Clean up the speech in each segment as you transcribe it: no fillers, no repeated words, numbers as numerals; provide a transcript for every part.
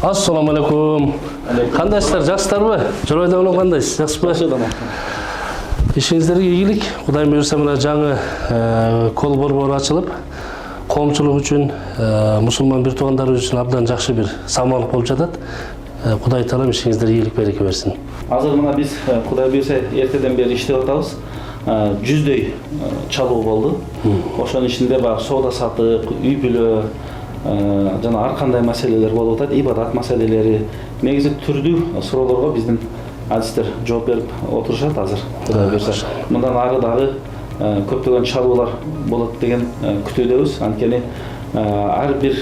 Assalamu алейкум. Кандайсыздар, жакшысыздарбы? Жоройдон кандайсыз? Жакшысызбы? Ишиңиздерге ийгилик. Кудай буйрса мына жаңы кол борбору ачылып, коомчулук үчүн, мусулман бир туугандарыбыз үчүн абдан жакшы бир самалык болуп жатат. Кудай таалам ишиңиздерге ийгилик береке берсин. Азыр мына биз Кудай буйрса эртеден бери иштеп атабыз. 100дөй чалуу болду. Ошонун ичинде баягы соода сатык, үй бүлө, жана ар кандай маселелер болуп атат, ибадат маселелери. Негизи түрдүү суроолорго биздин адистер жооп берип отурушат азыр. Кудай буйрса. Мындан ары дагы көптөгөн чалуулар болот деген күтүүдөбүз. Анткени ар бир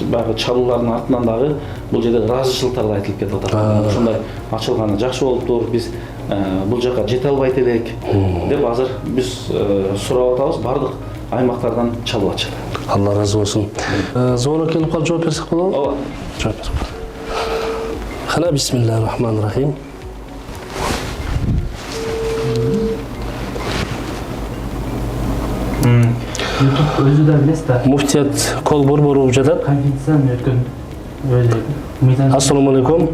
баягы чалуулардын артынан дагы бул жерде ыраазычылыктар да айтылып кетип атат. Ушундай ачылганы жакшы болуптур. Биз бул жака жете албайт элек деп азыр биз сурап атабыз. Бардык аймактардан чалуу ачат. Алла разы болсун. Звонок келип калып жооп берсек болобу? Ооба. Жооп берсек. Хана бисмиллахир-рахманир-рахим. YouTube өзү да билесиз да. Муфтият кол борбору болуп жатат. Конференцияны өткөн. Ассаламу алейкум.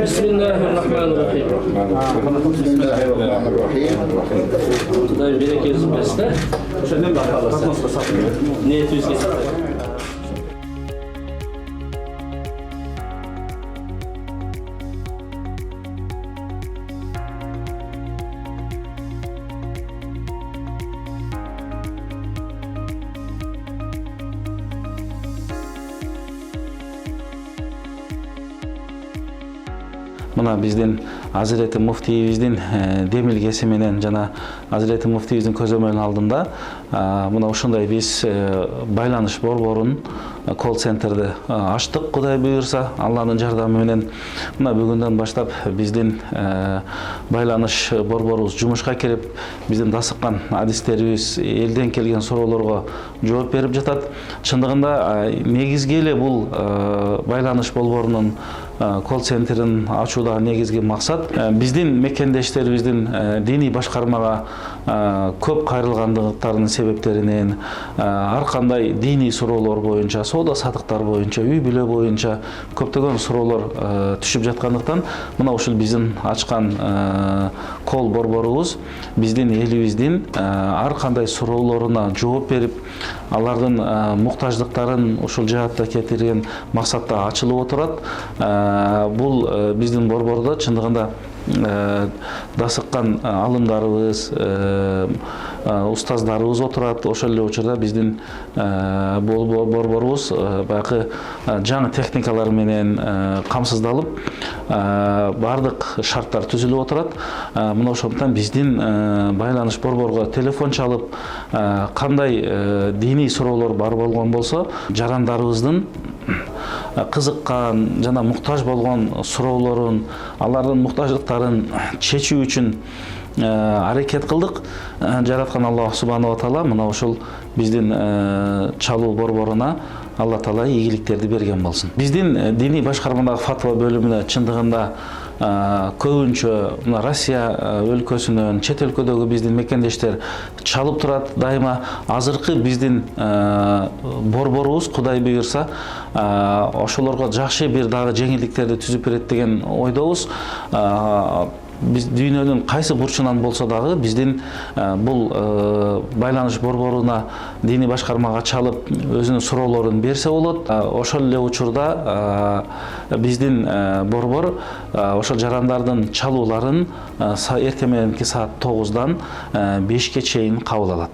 Bismillahirrahmanirrahim. Kuday berekesini bersin da. O'shandan da qalasa. Niyetimizga Мына биздин Азирети муфтийибиздин демилгеси менен жана Азирети муфтийибиздин көзөмөлүнүн алдында мына ушундай биз байланыш борборун колл-центрди ачтык. Кудай буйрса, Алланын жардамы менен мына бүгүндөн баштап биздин байланыш борборубуз жумушка кирип, биздин дасыккан адистерибиз элден келген суроолорго жооп берип жатат. Чындыгында негизги эле бул байланыш борборунун колл-центрин ачуудагы негизги максат биздин мекендештерибиздин диний башкармага көп кайрылгандыктарынын себептеринен, ар кандай диний суроолор боюнча, соода сатыктар боюнча, үй бүлө боюнча көптөгөн суроолор түшүп жаткандыктан мына ушул биздин ачкан кол борборубуз биздин элибиздин ар кандай суроолоруна жооп берип, алардын муктаждыктарын ушул жаатта кетирген максатта ачылып отурат. Бул биздин борбордо чындыгында дасыккан алымдарыбыз, устаздарыбыз отурат. Ошол эле учурда биздин борборубуз баягы жаңы техникалар менен камсыздалып, бардык шарттар түзүлүп отурат. Мына ошондуктан биздин байланыш борборго телефон чалып, кандай диний суроолор бар болгон болсо, жарандарыбыздын кызыккан жана муктаж болгон суроолорун, алардын муктаждыктарын чечүү үчүн аракет кылдык. Жараткан Аллах субханаху ва таала мына ушул биздин чалуу борборуна Алла таала ийгиликтерди берген болсун. Биздин диний башкармадагы фатва бөлүмүнө чындыгында көбүнчө Россия өлкөсүнөн, чет өлкөдөгү биздин мекендештер чалып турат дайыма. Азыркы биздин борборубуз Кудай буйрса ошолорго жакшы бир дагы жеңилдиктерди түзүп берет деген ойдобуз. Биз дүйнөнүн кайсы бурчунан болсо дагы биздин бул байланыш борборуна диний башкармага чалып өзүнүн суроолорун берсе болот. Ошол эле учурда биздин борбор ошол жарандардын чалууларын эртең мененки саат 9-дан 5-ке чейин кабыл алат.